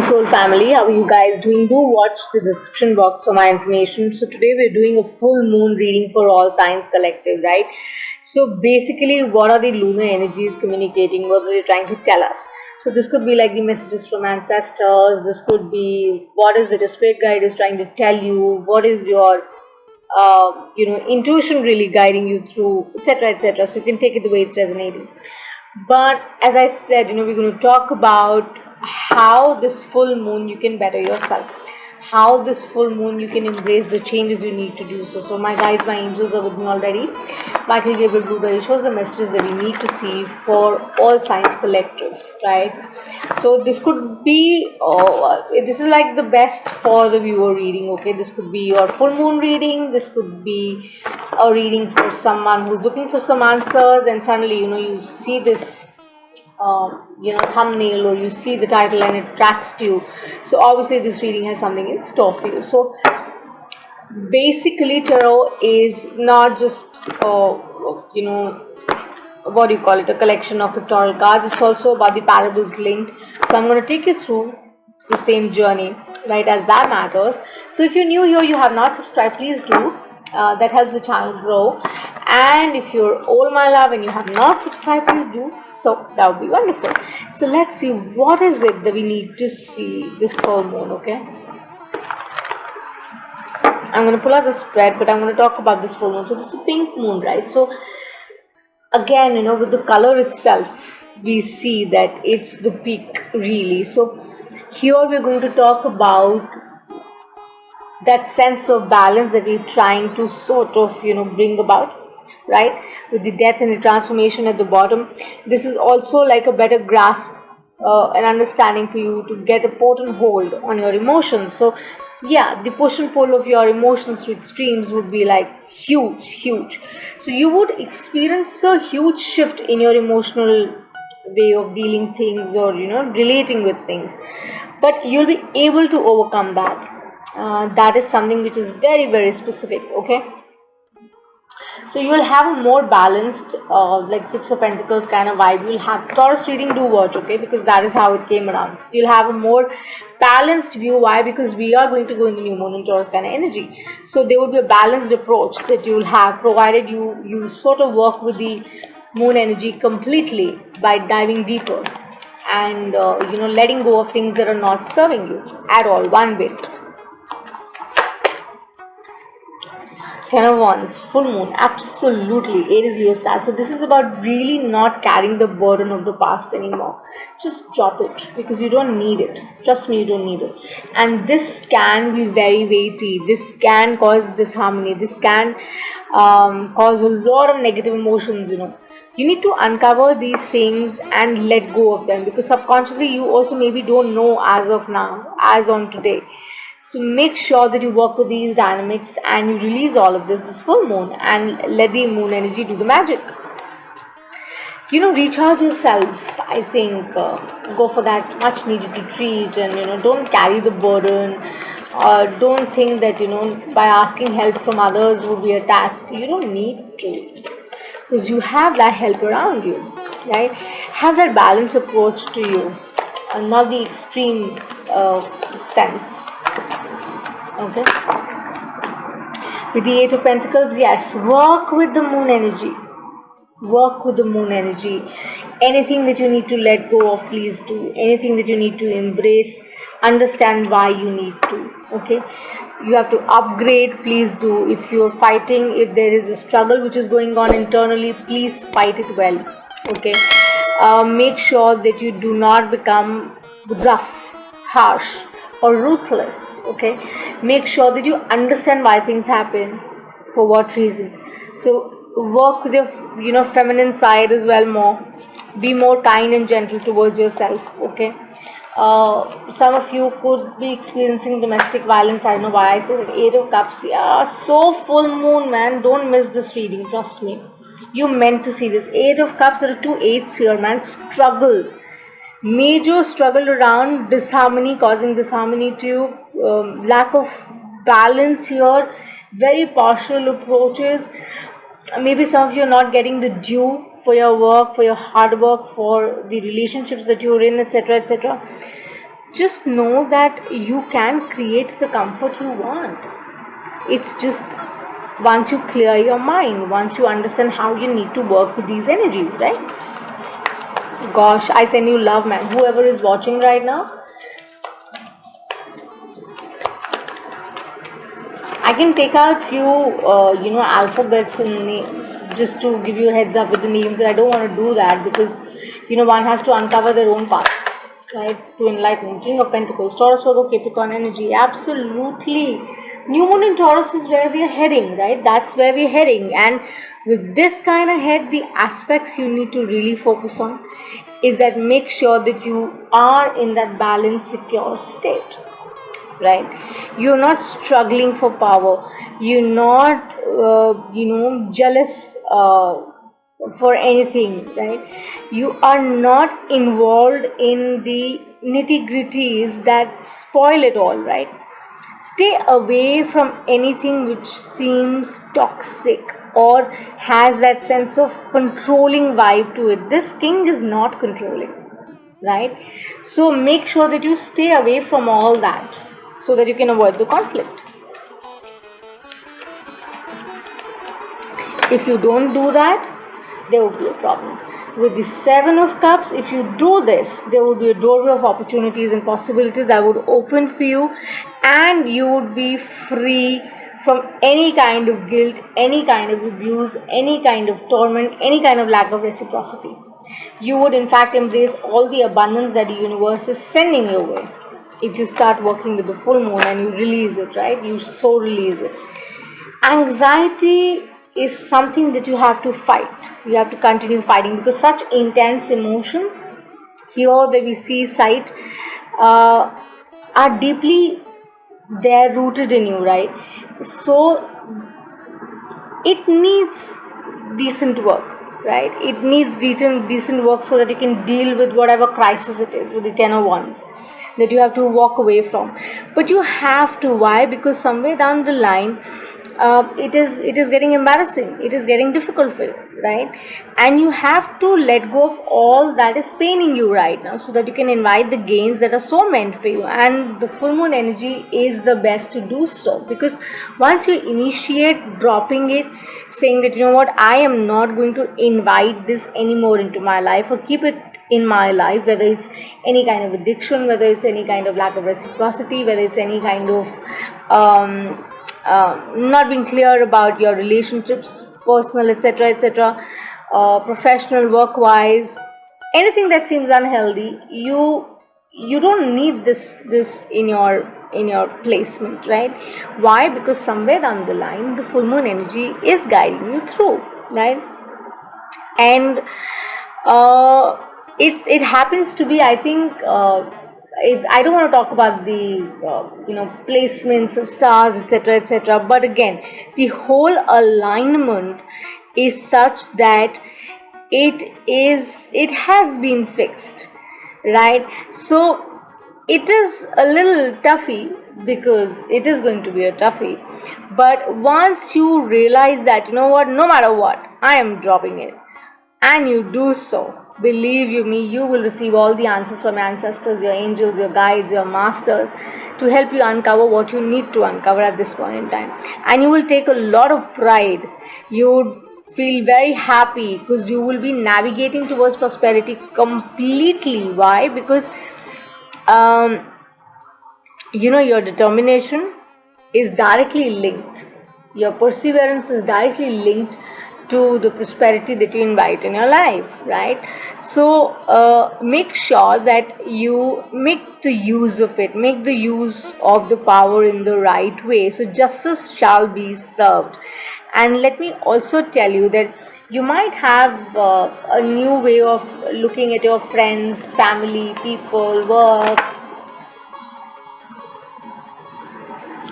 Soul family, how are you guys doing? Do watch the description box for my information. So today we're doing a full moon reading for all signs collective, right? So basically, what are the lunar energies communicating? What are they trying to tell us? So this could be like the messages from ancestors. This could be what is the spirit guide is trying to tell you. What is your intuition really guiding you through, etc., etc. So you can take it the way it's resonating. But as I said, we're going to talk about how this full moon you can better yourself, how this full moon you can embrace the changes you need to do so. So my guides, my angels are with me already. Michael Gabriel Blueberry shows the messages that we need to see for all signs collective, right? So this could be, this is like the best for the viewer reading, okay? This could be your full moon reading. This could be a reading for someone who's looking for some answers, and suddenly, you see this thumbnail, or you see the title and it attracts to you. So obviously this reading has something in store for you. So basically tarot is not just what do you call it, a collection of pictorial cards. It's also about the parables linked. So I'm going to take you through the same journey, right, as that matters. So if you're new here, you have not subscribed, please do. That helps the channel grow. And if you're old, my love, and you have not subscribed, please do so. That would be wonderful. So let's see, what is it that we need to see this full moon, okay? I'm going to pull out the spread, but I'm going to talk about this full moon. So this is a pink moon, right? So again, with the color itself, we see that it's the peak, really. So here we're going to talk about that sense of balance that we're trying to sort of bring about, right, with the death and the transformation at the bottom. This is also like a better grasp and understanding for you to get a potent hold on your emotions. So yeah, the push and pull of your emotions to extremes would be like huge. So you would experience a huge shift in your emotional way of dealing things, or relating with things, but you'll be able to overcome that. That is something which is very specific, okay? So you'll have a more balanced, like Six of Pentacles kind of vibe. You'll have Taurus reading, do watch, okay, because that is how it came around. So you'll have a more balanced view. Why? Because we are going to go into new moon and Taurus kind of energy. So there will be a balanced approach that you'll have, provided you sort of work with the moon energy completely by diving deeper and letting go of things that are not serving you at all, one bit. Ten of Wands, full moon, absolutely, Aries, Leo, Sag. So this is about really not carrying the burden of the past anymore. Just drop it, because you don't need it. Trust me, you don't need it. And this can be very weighty. This can cause disharmony. This can cause a lot of negative emotions, You need to uncover these things and let go of them, because subconsciously you also maybe don't know as of now, as on today. So make sure that you work with these dynamics and you release all of this full moon, and let the moon energy do the magic. Recharge yourself. I think go for that much needed retreat, and don't carry the burden. Don't think that by asking help from others would be a task. You don't need to, because you have that help around you, right? Have that balanced approach to you, and not the extreme sense. Okay, with the Eight of Pentacles, yes, work with the moon energy. Anything that you need to let go of, please do. Anything that you need to embrace, understand why you need to. Okay, you have to upgrade, please do. If you're fighting, if there is a struggle which is going on internally, please fight it well. Okay, make sure that you do not become rough, harsh, or ruthless. Okay, make sure that you understand why things happen, for what reason. So work with your feminine side as well more. Be more kind and gentle towards yourself. Okay, some of you could be experiencing domestic violence. I don't know why I say that. Eight of Cups, yeah, so full moon, man. Don't miss this reading, trust me. You meant to see this. Eight of Cups, there are two eights here, man. Struggle, major struggle around disharmony, causing disharmony to you, lack of balance here, very partial approaches. Maybe some of you are not getting the due for your work, for your hard work, for the relationships that you're in, etc., etc. just know that you can create the comfort you want. It's just once you clear your mind, once you understand how you need to work with these energies, right? Gosh, I send you love, man. Whoever is watching right now, I can take out few, alphabets just to give you a heads up with the names. I don't want to do that because, one has to uncover their own paths, right? To enlightenment. King of Pentacles, Taurus, Virgo, Capricorn energy. Absolutely. New Moon in Taurus is where we are heading, right? That's where we're heading. And with this kind of head, the aspects you need to really focus on is that make sure that you are in that balanced, secure state, right? You're not struggling for power. You're not jealous for anything, right? You are not involved in the nitty gritties that spoil it all, right? Stay away from anything which seems toxic or has that sense of controlling vibe to it. This king is not controlling, right? So make sure that you stay away from all that so that you can avoid the conflict. If you don't do that, there will be a problem. With the Seven of Cups, if you do this, there will be a doorway of opportunities and possibilities that would open for you, and you would be free from any kind of guilt, any kind of abuse, any kind of torment, any kind of lack of reciprocity. You would in fact embrace all the abundance that the universe is sending your way. If you start working with the full moon and you release it, right? You so release it. Anxiety is something that you have to fight. You have to continue fighting because such intense emotions here that we see sight are deeply there rooted in you, right? So it needs decent work, right? It needs decent work so that you can deal with whatever crisis it is with the 10 of Wands that you have to walk away from. But you have to. Why? Because somewhere down the line it is getting embarrassing, it is getting difficult for you, right? And you have to let go of all that is paining you right now so that you can invite the gains that are so meant for you. And the full moon energy is the best to do so, because once you initiate dropping it, saying that I am not going to invite this anymore into my life or keep it in my life, whether it's any kind of addiction, whether it's any kind of lack of reciprocity, whether it's any kind of not being clear about your relationships, personal, etc., professional, work-wise, anything that seems unhealthy, you don't need this in your placement, right? Why? Because somewhere down the line, the full moon energy is guiding you through, right? And it happens to be, I think. I don't want to talk about the placements of stars, etc., but again, the whole alignment is such that it has been fixed, right? So it is a little toughy, because it is going to be a toughie, but once you realize that no matter what, I am dropping it, and you do so, believe you me, you will receive all the answers from your ancestors, your angels, your guides, your masters, to help you uncover what you need to uncover at this point in time. And you will take a lot of pride. You would feel very happy because you will be navigating towards prosperity completely. Why? Because your determination is directly linked. Your perseverance is directly linked to the prosperity that you invite in your life, right? So make sure that you make the use of it, make the use of the power in the right way, so justice shall be served. And let me also tell you that you might have a new way of looking at your friends, family, people, work.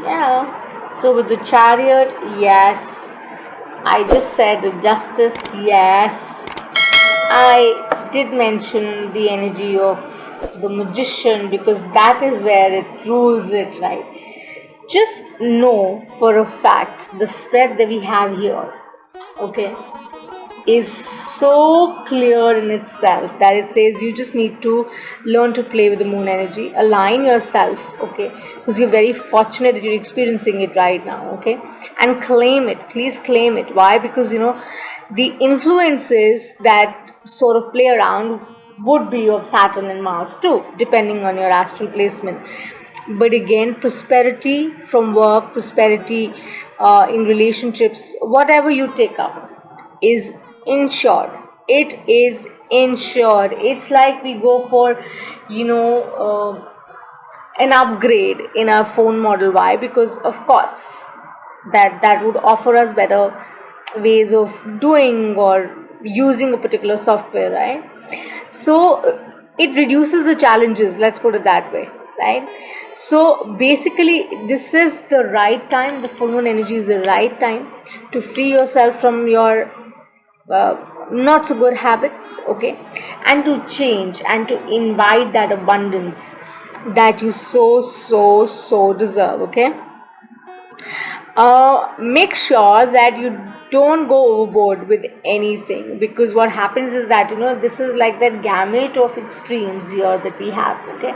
Yeah. So with the Chariot, yes. I just said justice, yes. I did mention the energy of the Magician because that is where it rules it, right? Just know for a fact the spread that we have here, okay, is so clear in itself that it says you just need to learn to play with the moon energy, align yourself, okay, because you're very fortunate that you're experiencing it right now, okay, and claim it. Please claim it. Why? Because the influences that sort of play around would be of Saturn and Mars too, depending on your astral placement. But again, prosperity from work, prosperity in relationships, whatever you take up is insured. It is insured. It's like we go for an upgrade in our phone model. Why? Because of course that would offer us better ways of doing or using a particular software, right? So it reduces the challenges, let's put it that way, right? So basically this is the right time, the full moon energy is the right time to free yourself from your not so good habits, okay, and to change and to invite that abundance that you so deserve, okay. Make sure that you don't go overboard with anything, because what happens is that this is like that gamut of extremes here that we have, okay.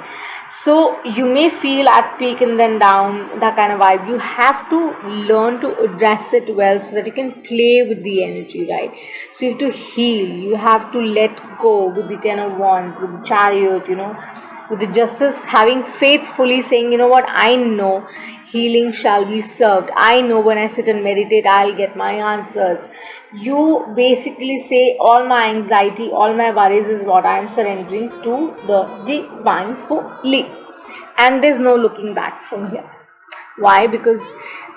So you may feel at peak and then down, that kind of vibe. You have to learn to address it well so that you can play with the energy, right? So you have to heal, you have to let go with the Ten of Wands, with the Chariot, with the Justice, having faithfully saying, what, I know healing shall be served. I know when I sit and meditate, I'll get my answers. You basically say, all my anxiety, all my worries is what I am surrendering to the divine fully. And there's no looking back from here. Why? Because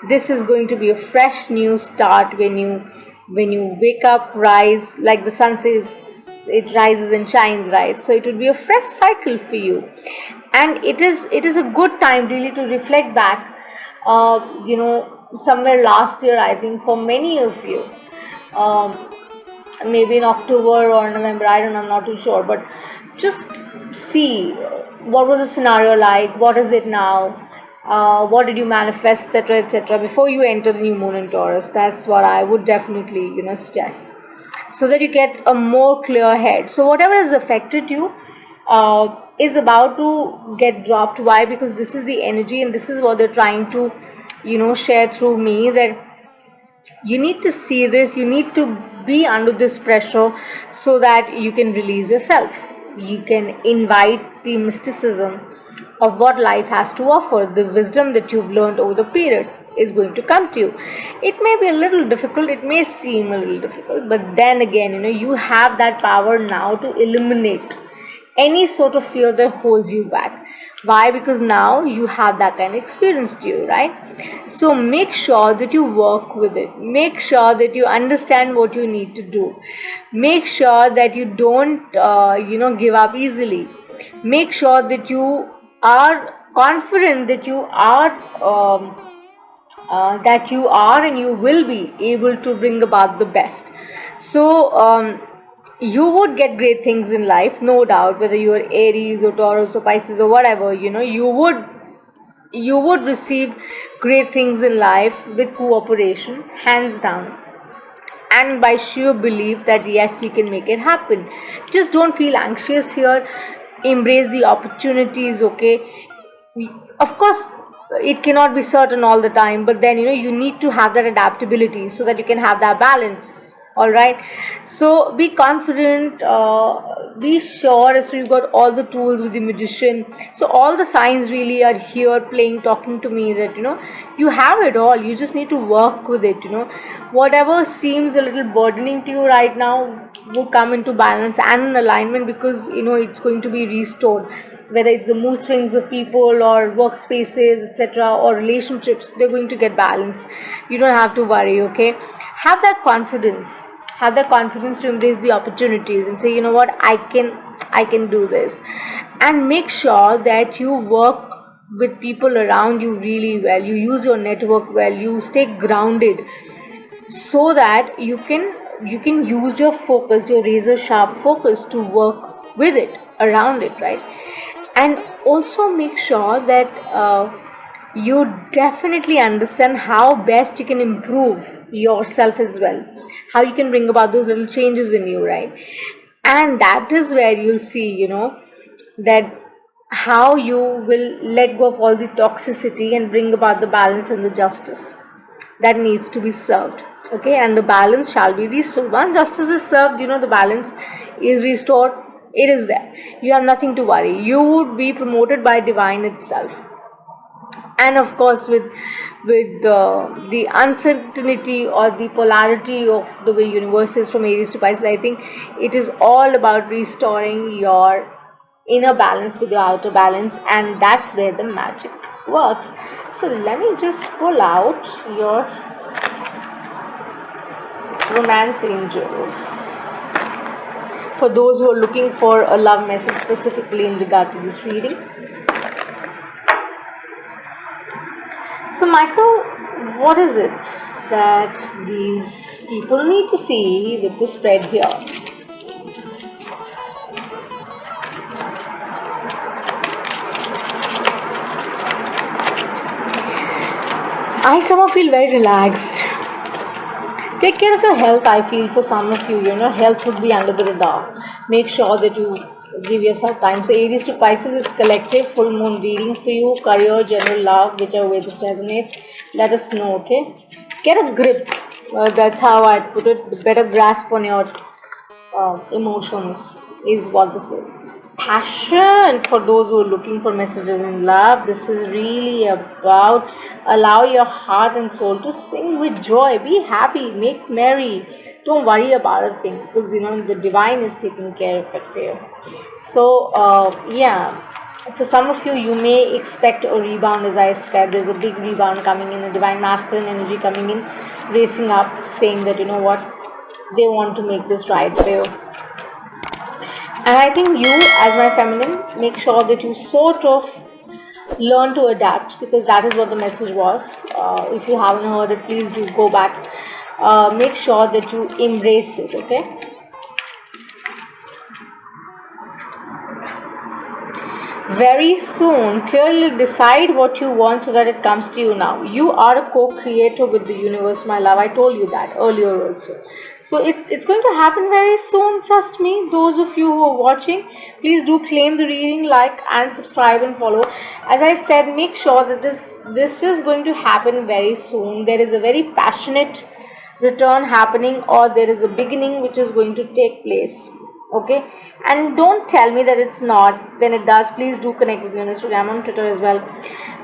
this is going to be a fresh new start when you wake up, rise, like the sun says, it rises and shines, right? So it would be a fresh cycle for you, and it is a good time really to reflect back. Somewhere last year, I think for many of you, um, maybe in October or November, I don't know, I'm not too sure, but just see what was the scenario like, what is it now, what did you manifest, etc., etc., before you enter the new moon in Taurus. That's what I would definitely suggest, so that you get a more clear head. So whatever has affected you is about to get dropped. Why? Because this is the energy, and this is what they're trying to share through me, that you need to see this, you need to be under this pressure so that you can release yourself, you can invite the mysticism of what life has to offer. The wisdom that you've learned over the period is going to come to you. It may be a little difficult, it may seem a little difficult, but then again, you have that power now to eliminate any sort of fear that holds you back. Why? Because now you have that kind of experience to you, right? So make sure that you work with it, make sure that you understand what you need to do, make sure that you don't give up easily, make sure that you are confident that you are and you will be able to bring about the best. So you would get great things in life, no doubt, whether you are Aries or Taurus or Pisces or whatever, you would receive great things in life with cooperation, hands down, and by sheer belief that yes, you can make it happen. Just don't feel anxious here, embrace the opportunities, okay. Of course it cannot be certain all the time, but then you need to have that adaptability so that you can have that balance. All right, so be confident, be sure as to you got all the tools with the Magician. So all the signs really are here playing, talking to me that you have it all, you just need to work with it. Whatever seems a little burdening to you right now will come into balance and in alignment, because it's going to be restored. Whether it's the mood swings of people or workspaces, etc., or relationships, they're going to get balanced. You don't have to worry, okay. Have that confidence, to embrace the opportunities and say, you know what, I can do this. And make sure that you work with people around you really well, you use your network well, you stay grounded, so that you can use your focus, your razor sharp focus, to work with it, around it, right? And also make sure that you definitely understand how best you can improve yourself as well, how you can bring about those little changes in you, right? And that is where you'll see, that how you will let go of all the toxicity and bring about the balance and the justice that needs to be served. Okay, and the balance shall be restored. Once justice is served, the balance is restored. It is there. You have nothing to worry. You would be promoted by divine itself. And of course, with the uncertainty or the polarity of the way universe is from Aries to Pisces, I think it is all about restoring your inner balance with your outer balance, and that's where the magic works. So let me just pull out your romance angels for those who are looking for a love message specifically in regard to this reading. So, Michael, what is it that these people need to see with the spread here? I somehow feel very relaxed. Take care of your health, I feel, for some of you. Health would be under the radar. Make sure that you give yourself time. So, Aries to Pisces is collective, full moon reading for you, career, general love, whichever way this resonates. Let us know, okay? Get a grip. That's how I put it. The better grasp on your emotions is what this is. Passion for those who are looking for messages in love. This is really about allow your heart and soul to sing with joy. Be happy, make merry. Don't worry about a thing, because the divine is taking care of it for you. So for some of you, you may expect a rebound. As I said, there's a big rebound coming in, a divine masculine energy coming in, racing up, saying that what, they want to make this right for you. And I think you, as my feminine, make sure that you sort of learn to adapt, because that is what the message was. If you haven't heard it, please do go back. Make sure that you embrace it, okay? Very soon, clearly decide what you want so that it comes to you now. You are a co-creator with the universe, my love. I told you that earlier also. So it's going to happen very soon, trust me. Those of you who are watching, please do claim the reading, like and subscribe and follow. As I said, make sure that this is going to happen very soon. There is a very passionate return happening, or there is a beginning which is going to take place. Okay, and don't tell me that it's not. When it does, please do connect with me on Instagram, on Twitter as well.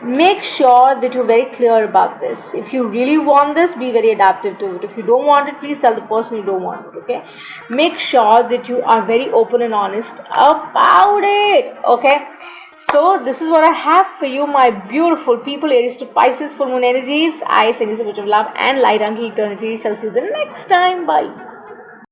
Make sure that you're very clear about this. If you really want this, be very adaptive to it. If you don't want it, please tell the person you don't want it. Okay, make sure that you are very open and honest about it. Okay, so this is what I have for you, my beautiful people. Aries to Pisces, full moon energies. I send you so much of love and light until eternity. Shall see you the next time. Bye.